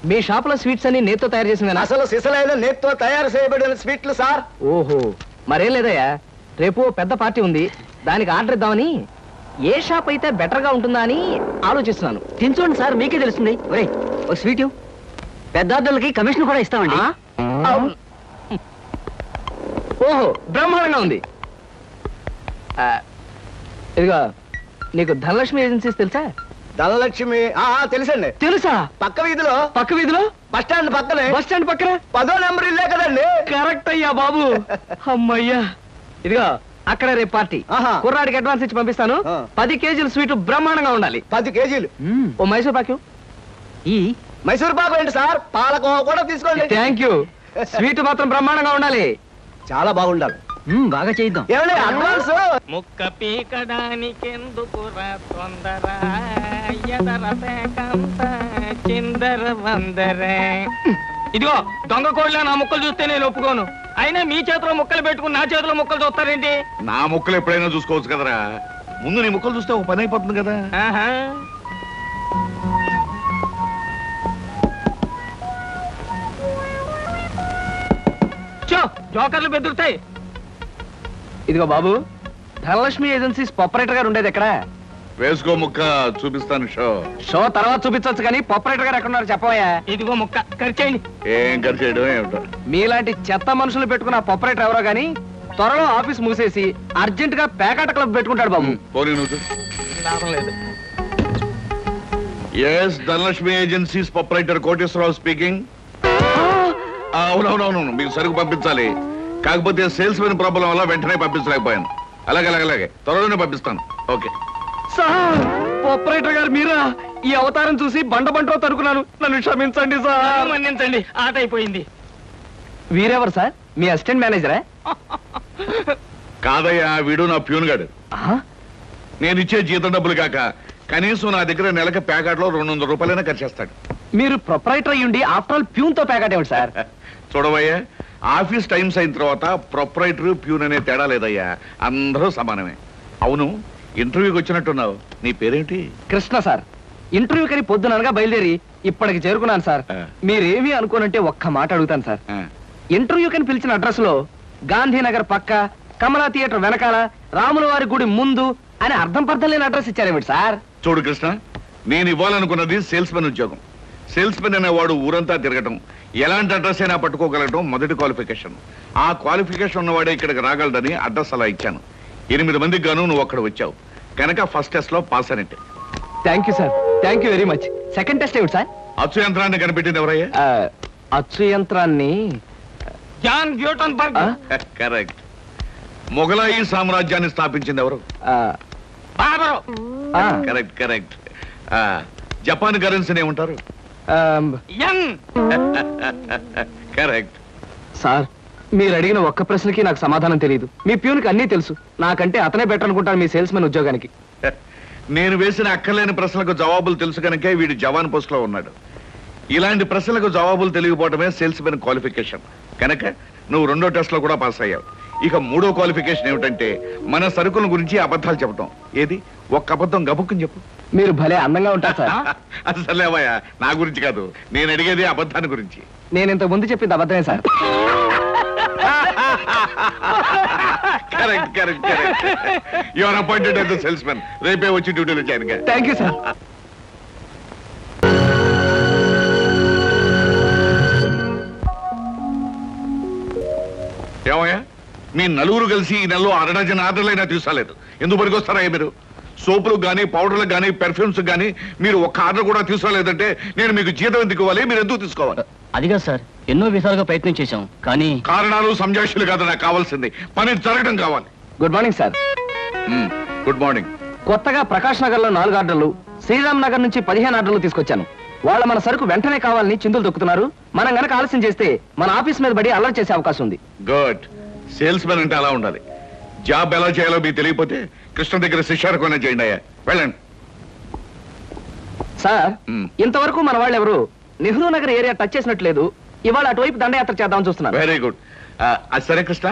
మీ shop లో sweets అన్ని నేతితో తయారు చేసింది? అసలు సిసలైన నేతితో తయారు చేయబడిన స్వీట్లు సార్. ఓహో, మరేం లేదయ్యా, రేపు పెద్ద పార్టీ ఉంది, దానికి ఆర్డర్ ఇద్దామని. ఏ షాప్ అయితే బెటర్ గా ఉంటుందా అని ఆలోచిస్తున్నాను. తినచూడండి సార్, మీకే తెలుస్తుంది. ఒరే ఒక స్వీట్ పెద్ద ఆర్డర్లకి కమిషన్ కూడా ఇస్తామండి. ఓహో, బ్రహ్మాండంగా ఉంది. ఇదిగో, నీకు ధనలక్ష్మి ఏజెన్సీస్ తెలుసా? ధనలక్ష్మి తెలుసండి. తెలుసా? పక్క వీధిలో బస్ స్టాండ్ పక్కనే. బస్ స్టాండ్ పక్కన 10వ నెంబర్ ఇల్లే కదండి. కరెక్ట్ అయ్యా బాబు. అమ్మయ్యా, ఇదిగో అక్కడ రేపు పార్టీ. కుర్రాడికి అడ్వాన్స్ ఇచ్చి పంపిస్తాను. 10 కేజీలు స్వీట్ బ్రహ్మాండంగా ఉండాలి. 10 కేజీలు. ఓ మైసూర్ పాకు. ఈ మైసూర్ పాకు ఏంటి సార్, పాలకోవా కూడా తీసుకోండి. Thank you. స్వీట్ మాత్రం బ్రహ్మాండంగా ఉండాలి. చాలా బాగుండాలి. బాగా చేద్దాం. ఏమండి అడ్వాన్స్? ముక్క పీకడానికెందుకురా తొందర, చిందర వందర. ఇదిగో దొంగ కోళ్ళ నా ముక్కలు చూస్తే నేను ఒప్పుకోను. అయినా మీ చేతిలో ముక్కలు పెట్టుకుని నా చేతిలో ముక్కలు చూస్తారేంటి? నా ముక్కలు ఎప్పుడైనా చూసుకోవచ్చు కదరా, ముందు నీ ముక్కలు చూస్తే ఒక పని అయిపోతుంది కదా. జోకర్లు బెదురుతాయి. ఇదిగో బాబు, ధనలక్ష్మి ఏజెన్సీస్ ఆపరేటర్ గారు ఉండేది ఎక్కడ? వేసుకో ముక్క, చూపిస్తాను. షో తర్వాత చూపించవచ్చు కానీ ఆపరేటర్ గారు ఎక్కడున్నారు చెప్పవయ్యా. ఇదిగో ముక్క ఖర్చేయండి. ఏం ఖర్చు చేయడం ఏమిటో. మీలాంటి చెత్త మనుషులు పెట్టుకున్న ఆపరేటర్ ఎవరో గానీ త్వరలో ఆఫీస్ మూసేసి అర్జెంట్ గా పేకాట క్లబ్ పెట్టుకుంటాడు బాబు. పోనీ నువ్వు. లాభం లేదు. Yes, Dhanalakshmi agencies proprietor Koteswararao speaking. అవునవునవును, మీకు సరుకు పంపించాలి. కాకపోతే సేల్స్ మెన్ ప్రాబ్లం వల్ల వెంటనే పంపించలేకపోయాను. అలాగే త్వరలోనే పంపిస్తాను. ఓకే సార్, ఆపరేటర్ గారు మీరా? ఈ అవతారం చూసి బండబంటో తరుకున్నాను, నన్ను క్షమించండి సార్. మన్నించండి, ఆట అయిపోయింది. వీరెవరు సార్? మీ అసిస్టెంట్ మేనేజరా? కాదయ్యా, వీడు నా ప్యూన్ గాడు. నేను ఇచ్చే జీతం డబ్బులు కాక కనీసం నా దగ్గర నెలకి ప్యాకెట్లో 200 రూపాయలైనా ఖర్చు చేస్తాడు. మీరు ప్రొపరైటర్ అయ్యుండి ఆఫ్టర్ ఆల్ ప్యూన్ తో ప్యాకెట్ ఏమిటి సార్? చూడవయ్యా, ఆఫీస్ టైమ్స్ అయిన తర్వాత ప్రొపరైటర్ ప్యూన్ అనే తేడా లేదయ్యా, అందరూ సమానమే. అవును, ఇంటర్వ్యూకి వచ్చినట్టున్నావు, నీ పేరేంటి? కృష్ణ సార్. ఇంటర్వ్యూ కని పొద్దుననగా బయలుదేరి ఇప్పటికి చేరుకున్నాను సార్. మీరేమీ అనుకోనంటే ఒక్క మాట అడుగుతాను సార్. ఇంటర్వ్యూ కని పిలిచిన అడ్రస్ లో గాంధీనగర్ పక్క, కమలా థియేటర్ వెనకాల, రాముల వారి గుడి ముందు అని అర్థం పర్థం లేని అడ్రస్ ఇచ్చారేమిటి సార్? చూడు కృష్ణ, నేను ఇవ్వాలనుకున్నది సేల్స్ మెన్ ఉద్యోగం. సేల్స్ మెన్ అనేవాడు ఊరంతా తిరగటం, ఎలాంటి అడ్రస్ అయినా పట్టుకోగలగటం మొదటి క్వాలిఫికేషన్. ఆ క్వాలిఫికేషన్ ఉన్నవాడే ఇక్కడికి రాగలడని అడ్రస్ అలా ఇచ్చాను. 8 మందికి గాను నువ్వు అక్కడ వచ్చావు కనుక ఫస్ట్ టెస్ట్ లో పాస్ అనేట్టు. Thank you sir, thank you very much. Second test ఏమిటి సార్? అచ్చు యంత్రాన్ని కనిపెట్టింది ఎవరయ్యా? అచ్చు యంత్రాన్ని జాన్ గ్యూటన్బర్గ్. కరెక్ట్. మొఘలాయి సామ్రాజ్యాన్ని స్థాపించింది ఎవరు? బాబరు. కరెక్ట్. జపాన్ కరెన్సీని ఏమంటారు? యం. కరెక్ట్. సార్, మీరు అడిగిన ఒక్క ప్రశ్నకి నాకు సమాధానం తెలియదు. మీ ప్యూన్కి అన్నీ తెలుసు. నాకంటే అతనే బెటర్ అనుకుంటాను మీ సేల్స్ మెన్ ఉద్యోగానికి. నేను వేసిన అక్కర్లేని ప్రశ్నలకు జవాబులు తెలుసు కనుకే వీడు జవాన్ పోస్ట్ లో ఉన్నాడు. ఇలాంటి ప్రశ్నలకు జవాబులు తెలియకపోవడమే సేల్స్ మెన్ క్వాలిఫికేషన్. కనుక నువ్వు 2వ టెస్ట్ లో కూడా పాస్ అయ్యావు. ఇక 3వ క్వాలిఫికేషన్ ఏమిటంటే మన సరుకుల గురించి అబద్ధాలు చెప్పడం. ఏది, ఒక్క అబద్ధం గబుక్కుని చెప్పు. మీరు భలే అందంగా ఉంటారు సార్. అసలేవయ్యా, నా గురించి కాదు, నేను అడిగేది అబద్ధాన్ని గురించి. నేను ఇంతకు ముందు చెప్పింది అబద్ధమే sir. Correct. You are appointed as the salesmen. రేపే వచ్చి డ్యూటీలో జాయిన్ గా. Thank you sir. ఏమయ్యా, మీ నలుగురు కలిసి ఈ నెలలో 6 డజన్ ఆర్డర్లైనా తీసుకోలేదు. ఎందుకు పనికొస్తారా మీరు? సోపులకు కానీ, పౌడర్లకు కానీ, పెర్ఫ్యూమ్స్ కానీ మీరు ఒక్క ఆర్డర్ కూడా తీసుకోలేదంటే నేను మీకు జీతం ఎందుకు ఇవ్వాలి? మీరు ఎందుకు తీసుకోవాలి? అదిగా సార్, ఎన్నో విధాలుగా ప్రయత్నం చేశాం కానీ కారణాలు సంజాషులు కాదు నాకు కావాల్సింది, పని జరగడం కావాలి. Good morning sir. Good morning. కొత్తగా ప్రకాష్ నగర్ లో 4 ఆర్డర్లు, శ్రీరామ్ నగర్ నుంచి 15 ఆర్డర్లు తీసుకొచ్చాను. వాళ్ళ మన సరుకు వెంటనే కావాలని చిందులు దొక్కుతున్నారు. మనం గనక ఆలస్యం చేస్తే మన ఆఫీస్ మీద పడి అల్లరి చేసే అవకాశం ఉంది. గుడ్. సేల్స్ మెన్ అంటే అలా ఉండాలి. జాబ్ ఎలా చేయాలో మీకు తెలియకపోతే కృష్ణ దగ్గర శిష్యారకమైనా చేయండి అయ్యా. వెళ్ళండి సార్. ఇంతవరకు మన వాళ్ళు ఎవరు నెహ్రూ నగర్ ఏరియా టచ్ చేసినట్లేదు. ఇవాళ అటువైపు దండయాత్ర చేద్దామని చూస్తున్నారు. Very good. అది సరే కృష్ణ,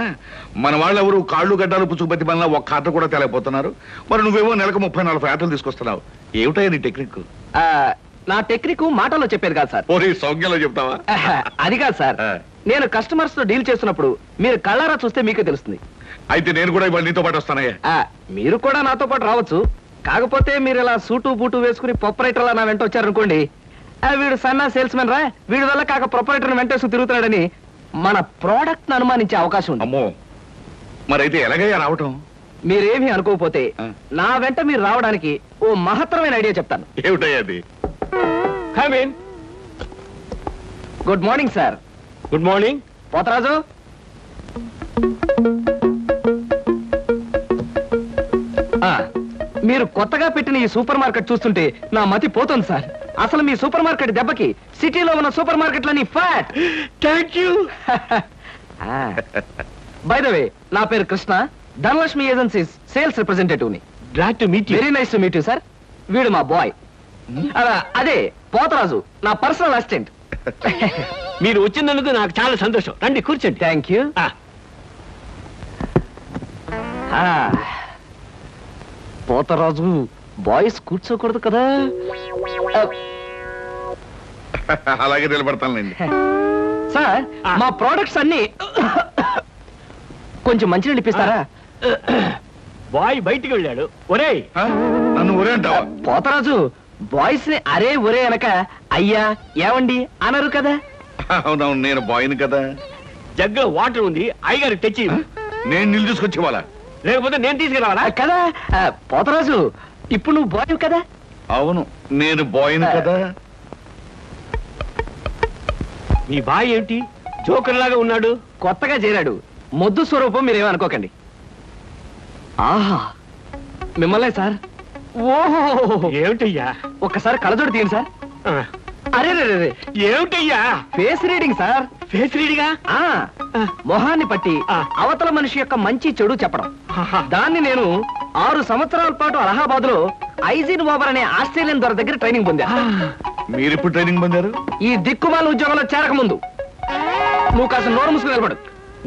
మన వాళ్ళు ఎవరు కాళ్ళు గడ్డాలు పుచ్చుకుపతి వల్ల ఒక్క ఆర్డర్ కూడా తేలేకపోతున్నారు. మరి నువ్వేమో నెలకు 30-40 ఆర్డర్లు తీసుకొస్తున్నావు. ఏమిటయ్యా నీ టెక్నిక్? నా టెక్నిక్ మాటల్లో చెప్పేది కాదు సార్. పోనీ సౌజ్ఞలో చెప్తావా? అది కాదు సార్. నేను కస్టమర్స్ తో డీల్ చేస్తున్నప్పుడు మీరు కళ్ళారా చూస్తే మీకే తెలుస్తుంది. అయితే నేను కూడా ఇవాళ నీతో పాటు వస్తానయ్యా. మీరు కూడా నాతో పాటు రావచ్చు. కాకపోతే మీరు ఇలా సూటు బూటు వేసుకుని ప్రొపరేటర్లా నా వెంట వచ్చారనుకోండి, వీడు సన్నా సేల్స్ మెన్ రా, వీడి వల్ల కాక ప్రొపరేటర్ వెంటేసుకు తిరుగుతున్నాడని మన ప్రోడక్ట్ ను అనుమానించే అవకాశం ఉంది. అమ్మో, మరైతే ఎలాగయ్యా రావటం? మీరేమీ అనుకోకపోతే నా వెంట మీరు రావడానికి ఓ మహత్తరమైన ఐడియా చెప్తాను. ఏమిటయ్యా అది? Good morning sir. Good morning. Potharaju, మీరు కొత్తగా పెట్టిన ఈ సూపర్ మార్కెట్ చూస్తుంటే నా మతి పోతుంది సార్. అసలు మీ సూపర్ మార్కెట్ దెబ్బకి సిటీలో ఉన్న సూపర్ మార్కెట్లని ఫ్యాట్. Thank you. By the way, నా పేరు Krishna, Dhanalakshmi agencies sales representative ని. Glad to meet you. Very nice to meet you sir. వీడు మా బాయ్. అదే పోతరాజు, నా పర్సనల్ అసిస్టెంట్. మీరు వచ్చినందుకు నాకు చాలా సంతోషం. రండి కూర్చోండి. Thank you. పోతరాజు, బాయ్స్ కూర్చోకూడదు కదా. అలాగే నిలబడతానులేండి. సార్, మా ప్రోడక్ట్స్ అన్ని కొంచెం మంచినీళ్ళు ఇప్పిస్తారా? బాయ్ బయటికి వెళ్ళాడు. ఒరేయ్, నన్ను ఊరే అంటావా? పోతరాజు, బాయ్స్ ని అరే ఒరే అనక అయ్యా ఏమండి అనరు కదా. అవునవును, నేను బాయ్ని కదా. జగ్గులో వాటర్ ఉంది, అయ్యగారికి తెచ్చి. నేను నీళ్ళు తీసుకొచ్చి వాళ్ళ, లేకపోతే నేను తీసుకురావాలా? కదా పోతరాజు, ఇప్పుడు నువ్వు బాయ్ కదా. అవును, నేను బాయ్ని కదా. మీ బాయ్ ఏంటి జోకర్ లాగా ఉన్నాడు? కొత్తగా చేరాడు, మొద్దు స్వరూపం, మీరేమనుకోకండి. ఆహా, మిమ్మల్నే సార్. ఓహో, ఏమిటయ్యా? ఒక్కసారి కళ్ళజోడు తీయండి సార్. అరే రే, ఏమిటయ్యా? Face reading sir. ఫేస్ రీడింగా? మొహాన్ని పట్టి అవతల మనిషి యొక్క మంచి చెడు చెప్పడం. దాన్ని నేను 6 సంవత్సరాల పాటు అలహాబాద్ లో ఐజిన్ ఓవర్ అనే ఆస్ట్రేలియన్ ద్వారా దగ్గర ట్రైనింగ్ పొందా. మీరు ఇప్పుడు ట్రైనింగ్ పొందారు? ఈ దిక్కుమాల ఉద్యోగంలో చేరక ముందు. నువ్వు కాస్త నోరు మూసుకుని నిలబడు.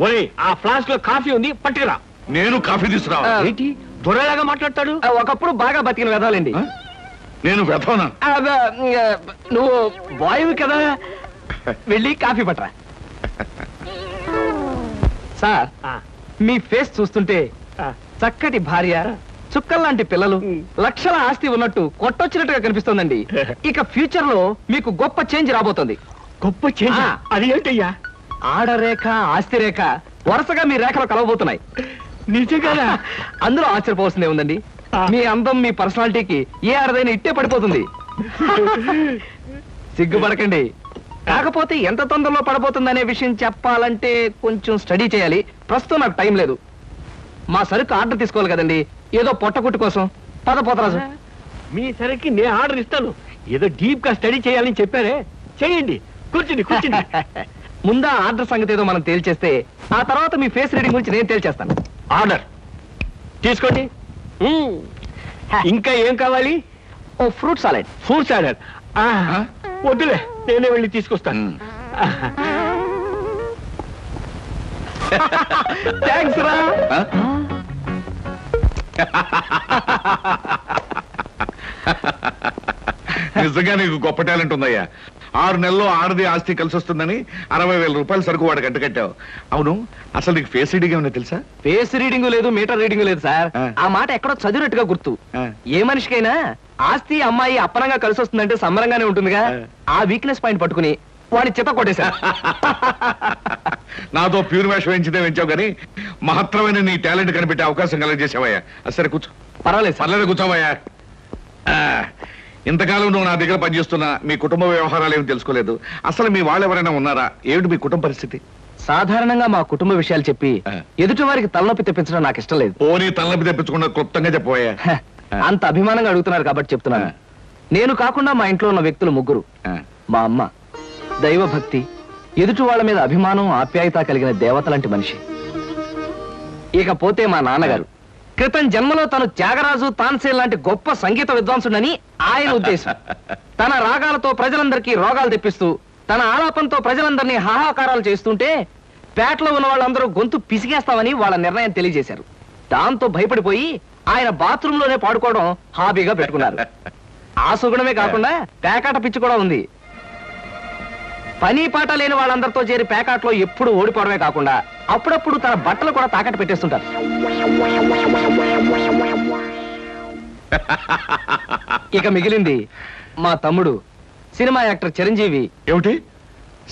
ఒరే, ఆ ఫ్లాస్క్ లో కాఫీ ఉంది, పట్టుకురా. నేను కాఫీ తీసుకురా. ఏంటి దొరలాగా మాట్లాడతాడు? ఒకప్పుడు బాగా బతికిన వెదవాలండి. నేను వెధవనా? నువ్వు బాయ్ కదా, వెళ్ళి కాఫీ పట్టరా. సార్, మీ ఫేస్ చూస్తుంటే చక్కటి భార్య, చుక్కల్లాంటి పిల్లలు, లక్షల ఆస్తి ఉన్నట్టు కొట్టొచ్చినట్టుగా కనిపిస్తోందండి. ఇక ఫ్యూచర్ లో మీకు గొప్ప చేంజ్ రాబోతుంది. గొప్ప చేంజ్? అది ఏంటయ్యా? ఆడరేఖ, ఆస్తి రేఖ వరుసగా మీ రేఖలో కలవబోతున్నాయి. నిజంగా? అందులో ఆశ్చర్యపోవాల్సిందే ఉందండి. మీ అందం, మీ పర్సనాలిటీకి ఏ ఆడదైనా ఇట్టే పడిపోతుంది. సిగ్గుపడకండి. కాకపోతే ఎంత తొందరలో పడబోతుందనే విషయం చెప్పాలంటే కొంచెం స్టడీ చేయాలి. ప్రస్తుతం నాకు టైం లేదు. మా సరుకు ఆర్డర్ తీసుకోవాలి కదండి, ఏదో పొట్టకుట్టు కోసం. పద పోతరాజు. మీ సరికి నేను ఆర్డర్ ఇస్తాను. ఏదో డీప్ గా స్టడీ చేయాలని చెప్పారే, చేయండి. కూర్చుని కూర్చుని. ముందా ఆర్డర్ సంగతి ఏదో మనం తేల్చేస్తే ఆ తర్వాత మీ ఫేస్ రీడింగ్ గురించి నేను తేల్చేస్తాను. ఆర్డర్ తీసుకోండి. ఇంకా ఏం కావాలి? ఓ ఫ్రూట్ సాలెడ్. ఫ్రూట్ సాలెడ్ వద్దులే, నేనే వెళ్ళి తీసుకొస్తాను. థ్యాంక్స్ రా. నిజంగా నీకు గొప్ప టాలెంట్ ఉందయ్యా. 6 నెలల్లో ఆడది ఆస్తి కలిసి వస్తుందని 60,000 రూపాయలు సరుకు వాడు కట్టకట్టావు. అవును, అసలు నీకు ఫేస్ రీడింగ్ ఏమన్నా తెలుసా? ఫేస్ రీడింగ్ లేదు, మీటర్ రీడింగ్ లేదు సార్. ఆ మాట ఎక్కడో చదివినట్టుగా గుర్తు. ఏ మనిషికైనా ఆస్తి అమ్మాయి అప్పనంగా కలిసి వస్తుందంటే సంబరంగానే ఉంటుందిగా. ఆ వీక్నెస్ పాయింట్ పట్టుకుని వాడి చిత్త కొట్టేశా. నాతో ప్యూర్ వేషం వేయించితే వేయించావు కానీ మహత్తరమైన నీ టాలెంట్ కనిపెట్టే అవకాశం కలగజేసావయ్యా. సరే కూర్చో. పర్వాలేదు సార్. పర్లేదు, కూర్చోవయ్యా. ఇంతకాలం నువ్వు నా దగ్గర పనిచేస్తున్నా మీ కుటుంబ వ్యవహారాలు ఏమి తెలుసుకోలేదు. అసలు మీ వాళ్ళు ఎవరైనా ఉన్నారా? ఏమిటి మీ కుటుంబ పరిస్థితి? సాధారణంగా మా కుటుంబ విషయాలు చెప్పి ఎదుటి వారికి తలనొప్పి తెప్పించడం నాకు ఇష్టం లేదు. పోనీ తలనొప్పి తెప్పించకుండా క్లుప్తంగా చెప్పబోయా. అంత అభిమానంగా అడుగుతున్నారు కాబట్టి చెప్తున్నాను. నేను కాకుండా మా ఇంట్లో ఉన్న వ్యక్తులు 3. మా అమ్మ దైవభక్తి, ఎదుటి వాళ్ళ మీద అభిమానం, ఆప్యాయత కలిగిన దేవత లాంటి మనిషి. ఇకపోతే మా నాన్నగారు క్రితం జన్మలో తను త్యాగరాజు, తాన్సేన్ లాంటి గొప్ప సంగీత విద్వాంసుడని ఆయన ఉద్దేశం. తన రాగాలతో ప్రజలందరికీ రోగాలు తెప్పిస్తూ, తన ఆలాపంతో ప్రజలందరినీ హాహాకారాలు చేస్తుంటే పేటలో ఉన్న వాళ్ళందరూ గొంతు పిసిగేస్తామని వాళ్ళ నిర్ణయం తెలియజేశారు. దాంతో భయపడిపోయి ఆయన బాత్రూమ్ లోనే పాడుకోవడం హాబీగా పెట్టుకున్నారు. ఆ సుగుణమే కాకుండా పేకాట పిచ్చి కూడా ఉంది. పని పాట లేని వాళ్ళందరితో చేరి పేకాట్లో ఎప్పుడు ఓడిపోవడమే కాకుండా అప్పుడప్పుడు తన బట్టలు కూడా తాకట్టు పెట్టేస్తుంటారు. ఇక మిగిలింది మా తమ్ముడు సినిమా యాక్టర్ చిరంజీవి. ఏమిటి,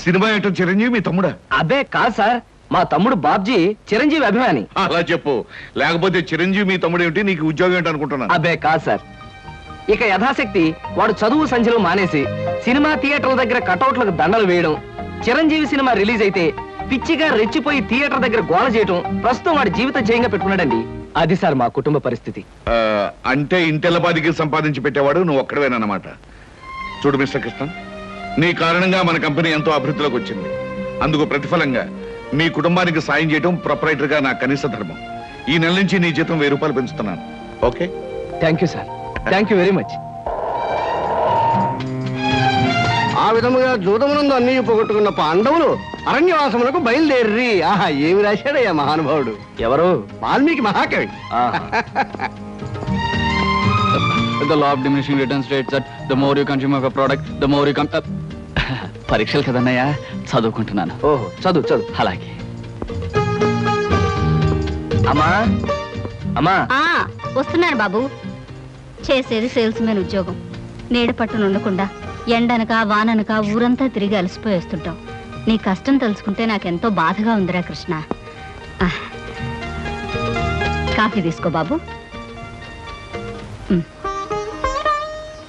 సినిమా యాక్టర్ చిరంజీవి మీ తమ్ముడా? అబ్బే కాదు సార్, మా తమ్ముడు బాబ్జీ చిరంజీవి అభిమాని. అలా చెప్పు, లేకపోతే చిరంజీవి మీ తమ్ముడు ఏమిటి, నీకు ఉద్యోగం ఏంటి అనుకుంటున్నాను. అబ్బే కాదు సార్, ఇక యథాశక్తి వాడు చదువు సంచలు మానేసి సినిమా థియేటర్ల దగ్గర కటౌట్లకు దండలు వేయడం, చిరంజీవి సినిమా రిలీజ్ అయితే పిచ్చిగా రెచ్చిపోయి థియేటర్ దగ్గర గోల చేయడం ప్రస్తుతం వాడి జీవిత జయంగా పెట్టుకున్నాడండి. అది సార్ మా కుటుంబ పరిస్థితి. అంటే ఇంటెల్లపాదికి సంపాదించి పెట్టేవాడు నువ్వు ఒక్కడవేనన్నమాట. చూడు మిస్టర్ కృష్ణ, నీ కారణంగా మన కంపెనీ ఎంతో అభివృద్ధిలోకి వచ్చింది. అందుకు ప్రతిఫలంగా మీ కుటుంబానికి సాయం చేయడం ప్రొపరైటర్ గా నా కనీస ధర్మం. ఈ నెల నుంచి నీ జీతం 1000 రూపాయలు పెంచుతున్నాను. Okay? Thank you sir, thank you very much. ఆ విధముగా జూదమునందు అన్ని పోగొట్టుకున్న పాండవులు అరణ్యవాసములకు బయలుదేరి. ఆహా, ఏమి రాశాడయ్యా మహానుభావుడు. ఎవరు? వాల్మీకి మహాకవి. The law of diminishing returns states that the more you consume of a product, the more you పరీక్షలు కదన్నయ్యా, చదువుకుంటున్నాను. ఓహో, చదువు చదువు. అలాగే. అమ్మా అమ్మా. వస్తున్నాను బాబు. చేసేది సేల్స్ మెన్ ఉద్యోగం. నీడ పట్టును ఉండకుండా ఎండనక వాననక ఊరంతా తిరిగి అలసిపోయేస్తుంటాం. నీ కష్టం తెలుసుకుంటే నాకెంతో బాధగా ఉందిరా కృష్ణ. కాఫీ తీసుకో బాబు.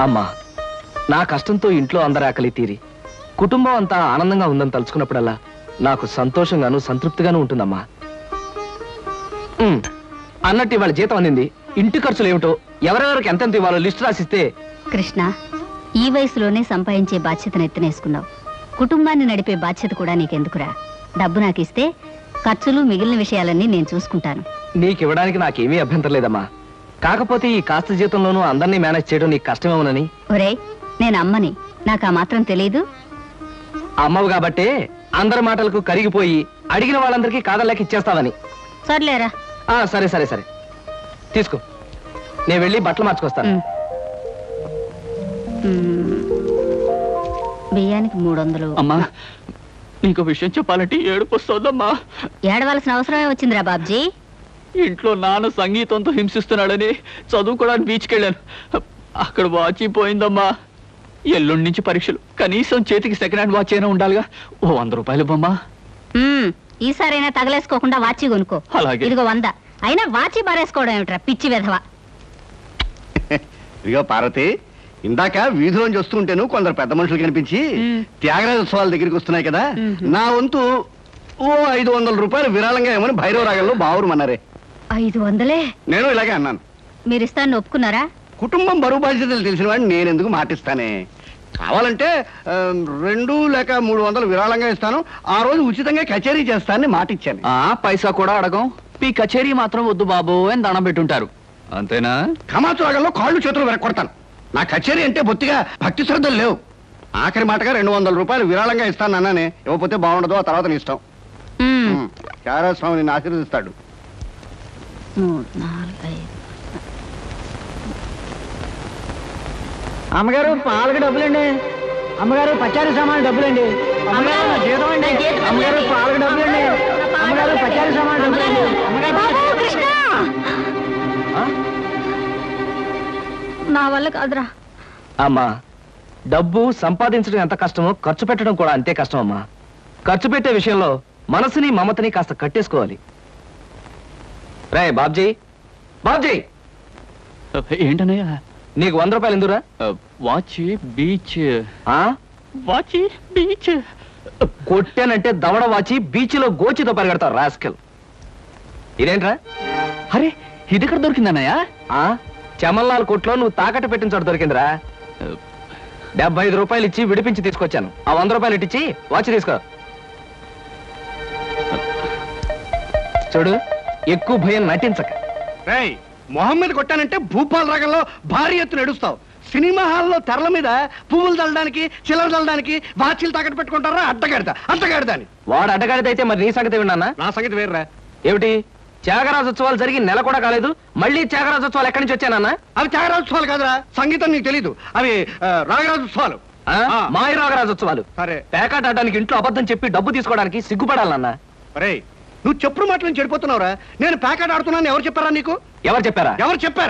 అమ్మా, నా కష్టంతో ఇంట్లో అందరి ఆకలి తీరి కుటుంబం అంతా ఆనందంగా ఉందని తలుచుకున్నప్పుడల్లా నాకు సంతోషంగాను సంతృప్తిగాను ఉంటుందమ్మా. అన్నట్టు ఇవాళ జీతం అందింది. ఇంటి ఖర్చులు ఏమిటో, ఎవరెవరికి ఎంతెంత ఇవ్వాలో లిస్టు రాసిస్తే. కృష్ణ, ఈ వయసులోనే సంపాదించే బాధ్యతను ఎత్తినేసుకున్నావు. కుటుంబాన్ని నడిపే బాధ్యత కూడా నీకెందుకురా? డబ్బు నాకు ఇస్తే ఖర్చులు మిగిలిన విషయాలన్నీ నేను చూసుకుంటాను. నీకివ్వడానికి నాకేమీ అభ్యంతరం లేదమ్మా. కాకపోతే ఈ కాస్త జీతంలోనూ అందరినీ మేనేజ్ చేయడం నీకు కష్టమేమోనని. ఒరేయ్, నేను అమ్మని, నాకు ఆ మాత్రం తెలీదు. అమ్మవు కాబట్టే అందరి మాటలకు కరిగిపోయి అడిగిన వాళ్ళందరికీ కాదలేక ఇచ్చేస్తావని. సర్లేరా. సరే సరే సరే, తీసుకో. నేను వెళ్ళి బట్టలు మార్చుకొస్తాను. బియ్యానికి 300. అమ్మా, నీకు విషయం చెప్పాలంటే ఏడుపు వస్తుందమ్మా. ఏడవలసిన అవసరమే వచ్చిందిరా బాబ్జీ. ఇంట్లో నాన్న సంగీతంతో హింసిస్తున్నాడని చదువుకోవడానికి బీచ్కి వెళ్ళాను. అక్కడ వాచ్ పోయిందమ్మా. ఎల్లుండి నుంచి పరీక్షలు. కనీసం చేతికి సెకండ్ హ్యాండ్ వాచ్ అయినా ఉండాలిగా. ఓ 100 రూపాయలు బొమ్మా. ఈసారైనా తగలేసుకోకుండా వాచి కొనుక్కో. అలాగే. ఇదిగో 100. అయినా వాచి బారేసుకోవడం ఏమిట్రా పిచ్చి వెధవ. ఇదిగో పార్వతి, ఇందాక వీధిలోంచి వస్తుంటేను కొందరు పెద్ద మనుషులు కనిపించి త్యాగరాజోత్సవాల దగ్గరికి వస్తున్నాయి కదా, నా వంతు ఓ 500 రూపాయలు విరాళంగా ఏమని భైరవ రాగంలో బావురమన్నారే. 500? నేను ఇలాగే అన్నాను. మీరిస్తాను ఒప్పుకున్నారా? కుటుంబం బరువు బాధ్యతలు తెలిసిన వాడిని నేను ఎందుకు మాటిస్తానే. కావాలంటే 2 లేక 300 విరాళంగా ఇస్తాను. ఆ రోజు ఉచితంగా కచేరీ చేస్తానని మాటిచ్చాను. పైసా కూడా అడగం. మీ కచేరీ మాత్రం వద్దు బాబు అని దండం పెట్టుంటారు. అంతేనా? కమాచు రాగంలో కాళ్ళు చేతులు వెరకొడతాను. నా కచేరీ అంటే బొత్తిగా భక్తి శ్రద్ధలు లేవు. ఆఖరి మాటగా 200 రూపాయలు విరాళంగా ఇస్తాను అన్నానే. ఇవ్వకపోతే బాగుండదు, ఆ తర్వాత నీ ఇష్టం. చారాస్వామి నిన్ను ఆశీర్వదిస్తాడు. 3, 4, 5. అమ్మగారు పాలకు డబ్బులండి. అమ్మగారు పచారీ సామాన్ డబ్బులండి. అమ్మగారు నా జీతం అండి. అమ్మగారు పాలకు డబ్బులండి. అమ్మగారు పచారీ సామాన్ డబ్బులండి. నా వల్ల కాదురా. అమ్మా, డబ్బు సంపాదించడం ఎంత కష్టమో ఖర్చు పెట్టడం కూడా అంతే కష్టం అమ్మా. ఖర్చు పెట్టే విషయంలో మనసుని మమతని కాస్త కట్టేసుకోవాలి. రే బాబ్జీ, బాబ్జీ, ఏంటన్నయ్యా? నీకు 100 రూపాయలు ఎందురా? Watch beach. వాచి బీచ్ కొట్టానంటే దవడ వాచి బీచ్లో గోచితో పరిగెడతారు రాస్కెల్. ఇదేంట్రా? అరే, ఇది ఎక్కడ దొరికిందన్నయ్యా? చమల్లాల్ కొట్లో నువ్వు తాకట్టు పెట్టిన చోట దొరికిందిరా. 75 రూపాయలు ఇచ్చి విడిపించి తీసుకొచ్చాను. ఆ 100 రూపాయలు ఇట్టించి వాచ్ తీసుకో. చూడు, ఎక్కువ భయం నటించక. మొహం మీద కొట్టానంటే భూపాల్ రాగంలో భారీ ఎత్తున ఎడుస్తావు. సినిమా హాల్లో తెరల మీద పువ్వులు చల్లడానికి, చిల్లర చల్లడానికి వాచీలు తాకట్టు పెట్టుకుంటారా? అడ్డగాడిదా అని. వాడు అడ్డగాడిదైతే మరి నీ సంగతి విన్నానా? నా సంగతి వేర్రా. ఏమిటి, త్యాగరాజోత్సవాలు జరిగి నెల కూడా కాలేదు, మళ్ళీ త్యాగరాజోత్సవాలు ఎక్కడి నుంచి వచ్చానన్నా? అవి త్యాగరాజోత్సవాలు కాదురా, సంగీతం నీకు తెలీదు. అవి రాగరాజోత్సవాలు. మాయ రాగరాజోత్సవాలు. సరే, పేకాట ఆడడానికి ఇంట్లో అబద్ధం చెప్పి డబ్బు తీసుకోవడానికి సిగ్గుపడాలన్నా. రే నువ్వు చెప్పుడు మాటలు చెడిపోతున్నావురా. నేను ప్యాకెట్ ఆడుతున్నాను ఎవరు చెప్పారా నీకు? ఎవరు చెప్పారా? ఎవరు చెప్పారు?